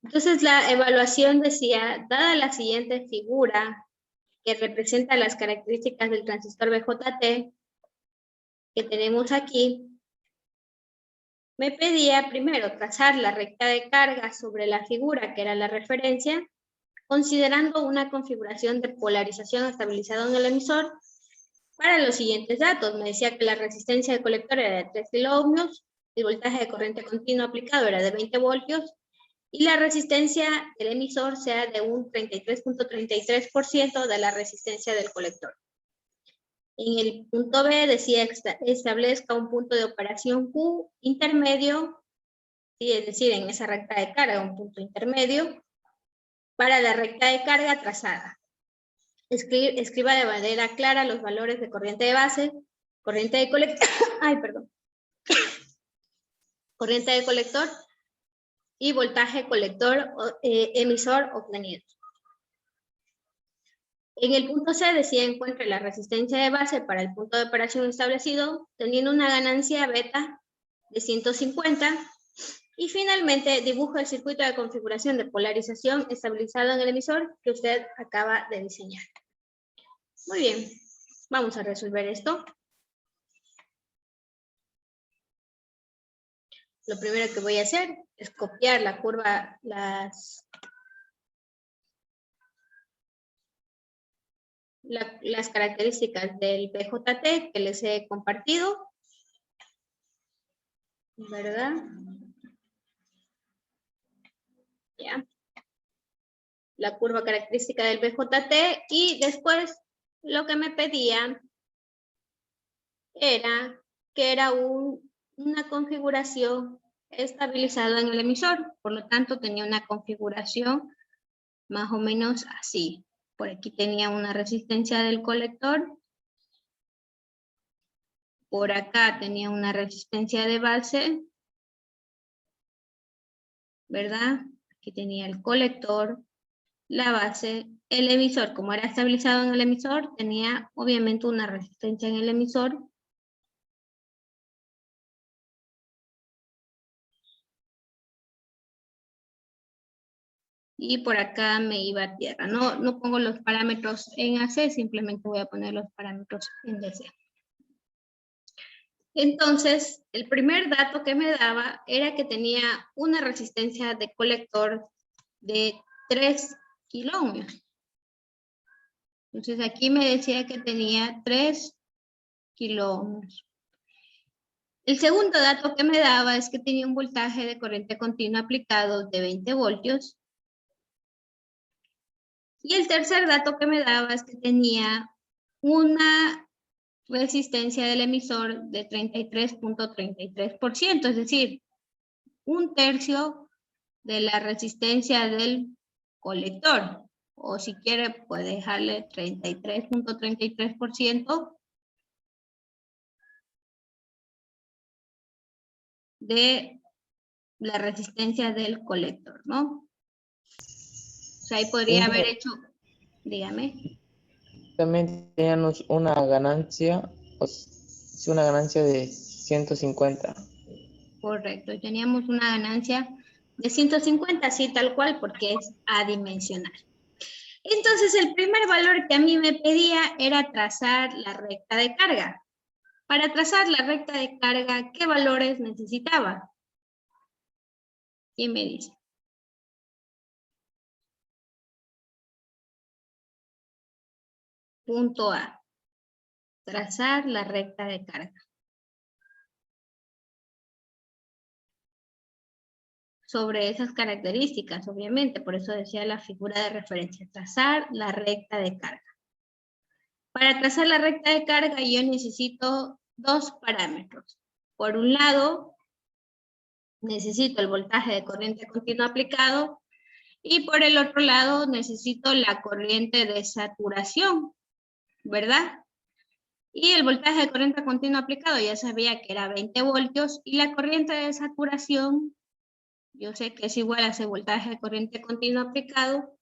Entonces la evaluación decía, dada la siguiente figura que representa las características del transistor BJT que tenemos aquí, me pedía primero trazar la recta de carga sobre la figura que era la referencia, considerando una configuración de polarización estabilizada en el emisor para los siguientes datos. Me decía que la resistencia del colector era de 3 kiloohmios, el voltaje de corriente continua aplicado era de 20 voltios, y la resistencia del emisor sea de un 33.33% de la resistencia del colector. En el punto B decía establezca un punto de operación Q intermedio, ¿sí? Es decir, en esa recta de carga un punto intermedio, para la recta de carga trazada. Escriba de manera clara los valores de corriente de base, corriente de colector, corriente de colector y voltaje colector emisor obtenido. En el punto C decía encuentre la resistencia de base para el punto de operación establecido, teniendo una ganancia beta de 150. Y finalmente dibuja el circuito de configuración de polarización estabilizado en el emisor que usted acaba de diseñar. Muy bien, vamos a resolver esto. Lo primero que voy a hacer es copiar la curva, las características del BJT que les he compartido, ¿verdad? Ya. La curva característica del BJT y después lo que me pedían era que era una configuración estabilizada en el emisor, por lo tanto tenía una configuración más o menos así. Por aquí tenía una resistencia del colector, por acá tenía una resistencia de base, ¿verdad? Aquí tenía el colector, la base, el emisor, como era estabilizado en el emisor, tenía obviamente una resistencia en el emisor. Y por acá me iba a tierra. No pongo los parámetros en AC, simplemente voy a poner los parámetros en DC. Entonces, el primer dato que me daba era que tenía una resistencia de colector de 3 kiloohmios. Entonces aquí me decía que tenía 3 kiloohmios. El segundo dato que me daba es que tenía un voltaje de corriente continua aplicado de 20 voltios. Y el tercer dato que me daba es que tenía una resistencia del emisor de 33.33%, es decir, un tercio de la resistencia del colector. O si quiere, puede dejarle 33.33% de la resistencia del colector, ¿no? O sea, ahí podría haber hecho, dígame. También teníamos una ganancia de 150. Correcto, teníamos una ganancia de 150, así tal cual, porque es adimensional. Entonces, el primer valor que a mí me pedía era trazar la recta de carga. Para trazar la recta de carga, ¿qué valores necesitaba? ¿Quién me dice? Punto A. Trazar la recta de carga. Sobre esas características, obviamente, por eso decía la figura de referencia, trazar la recta de carga. Para trazar la recta de carga yo necesito dos parámetros. Por un lado, necesito el voltaje de corriente continua aplicado y por el otro lado necesito la corriente de saturación, ¿verdad? Y el voltaje de corriente continua aplicado ya sabía que era 20 voltios y la corriente de saturación, yo sé que es igual a ese voltaje de corriente continua aplicado.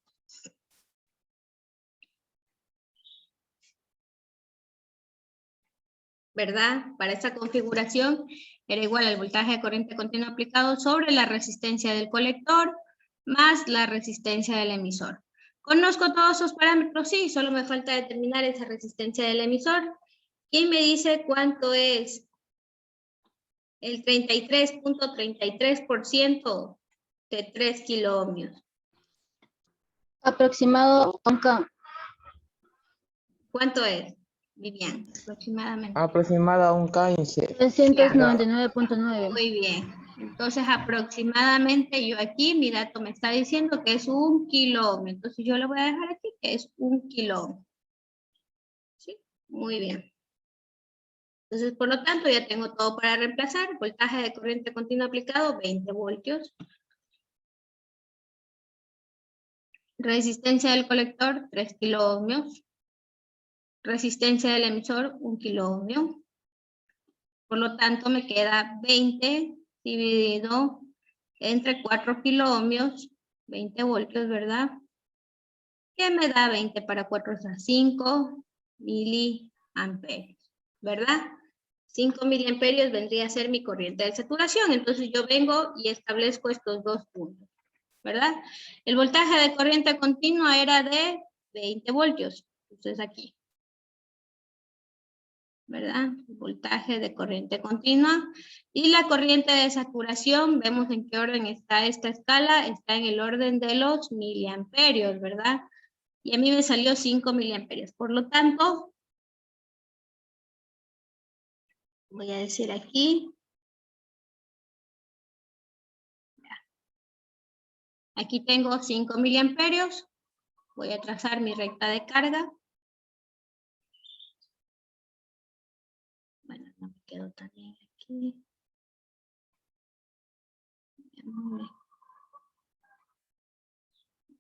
¿Verdad? Para esta configuración era igual al voltaje de corriente continua aplicado sobre la resistencia del colector más la resistencia del emisor. ¿Conozco todos esos parámetros? Sí, solo me falta determinar esa resistencia del emisor. ¿Quién me dice cuánto es el 33.33% de 3 kiloohmios? Aproximado a un K. ¿Cuánto es, Vivian? Aproximadamente. Aproximada a un K15. 399.9. Muy bien. Entonces, aproximadamente yo aquí, mi dato me está diciendo que es 1 kiloohmio. Entonces, yo le voy a dejar aquí que es 1 kiloohmio. ¿Sí? Muy bien. Entonces, por lo tanto, ya tengo todo para reemplazar. Voltaje de corriente continua aplicado, 20 voltios. Resistencia del colector, 3 kiloohmios. Resistencia del emisor, 1 kiloohmio. Por lo tanto, me queda 20 dividido entre 4 kiloohmios, 20 voltios, ¿verdad? ¿Qué me da 20 para 4? O sea, 5 miliamperios, ¿verdad? 5 miliamperios vendría a ser mi corriente de saturación. Entonces yo vengo y establezco estos dos puntos, ¿verdad? El voltaje de corriente continua era de 20 voltios. Entonces aquí, ¿verdad? Voltaje de corriente continua. Y la corriente de saturación, vemos en qué orden está esta escala, está en el orden de los miliamperios, ¿verdad? Y a mí me salió 5 miliamperios. Por lo tanto, voy a decir aquí, aquí tengo 5 miliamperios, voy a trazar mi recta de carga. Bueno, no me quedo tan bien aquí.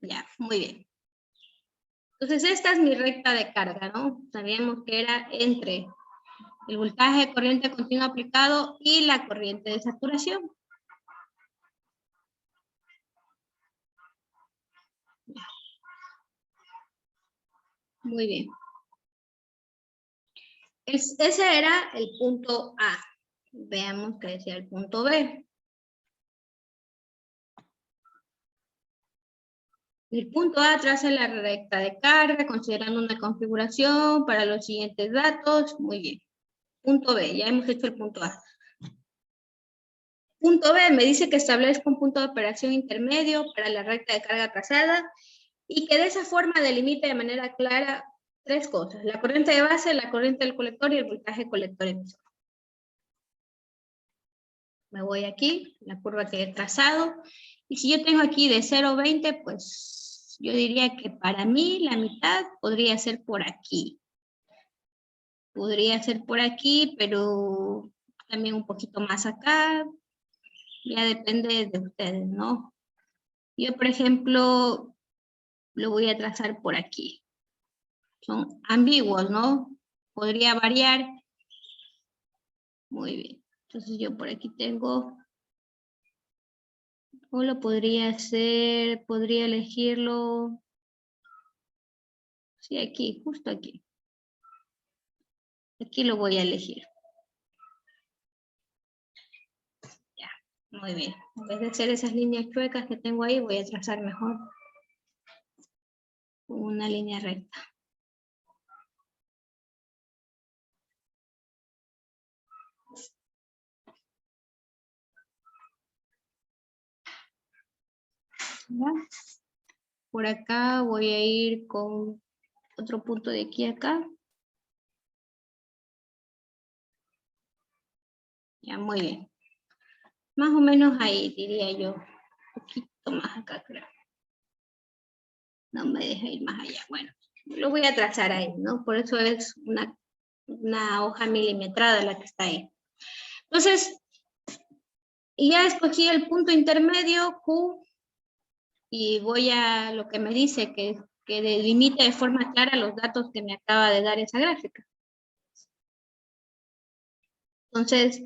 Ya, muy bien. Entonces esta es mi recta de carga, ¿no? Sabíamos que era entre el voltaje de corriente continua aplicado y la corriente de saturación. Muy bien. Ese era el punto A. Veamos qué decía el punto B. El punto A traza la recta de carga, considerando una configuración para los siguientes datos. Muy bien. Punto B, ya hemos hecho el punto A. Punto B me dice que establezca un punto de operación intermedio para la recta de carga trazada y que de esa forma delimite de manera clara tres cosas: la corriente de base, la corriente del colector y el voltaje colector emisor. Me voy aquí, la curva que he trazado, y si yo tengo aquí de 0 a 20, pues yo diría que para mí la mitad podría ser por aquí. Podría ser por aquí, pero también un poquito más acá. Ya depende de ustedes, ¿no? Yo, por ejemplo, lo voy a trazar por aquí. Son ambiguos, ¿no? Podría variar. Muy bien. Entonces yo por aquí tengo, o lo podría hacer, podría elegirlo, sí, aquí, justo aquí. Aquí lo voy a elegir. Ya, muy bien. En vez de hacer esas líneas chuecas que tengo ahí, voy a trazar mejor una línea recta. ¿Ya? Por acá voy a ir con otro punto de aquí a acá. Ya, muy bien. Más o menos ahí, diría yo. Un poquito más acá, creo. No me deja ir más allá. Bueno, lo voy a trazar ahí, ¿no? Por eso es una hoja milimetrada la que está ahí. Entonces, ya escogí el punto intermedio, Q, y voy a lo que me dice que delimite de forma clara los datos que me acaba de dar esa gráfica. Entonces,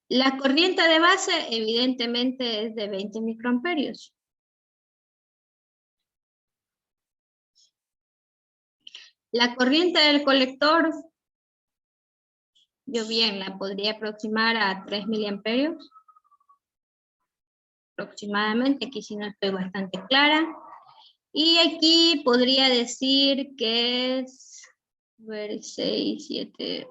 la corriente de base evidentemente es de 20 microamperios. La corriente del colector, yo bien la podría aproximar a 3 miliamperios. aproximadamente, aquí si no estoy bastante clara. Y aquí podría decir que es, a ver, 6, 7,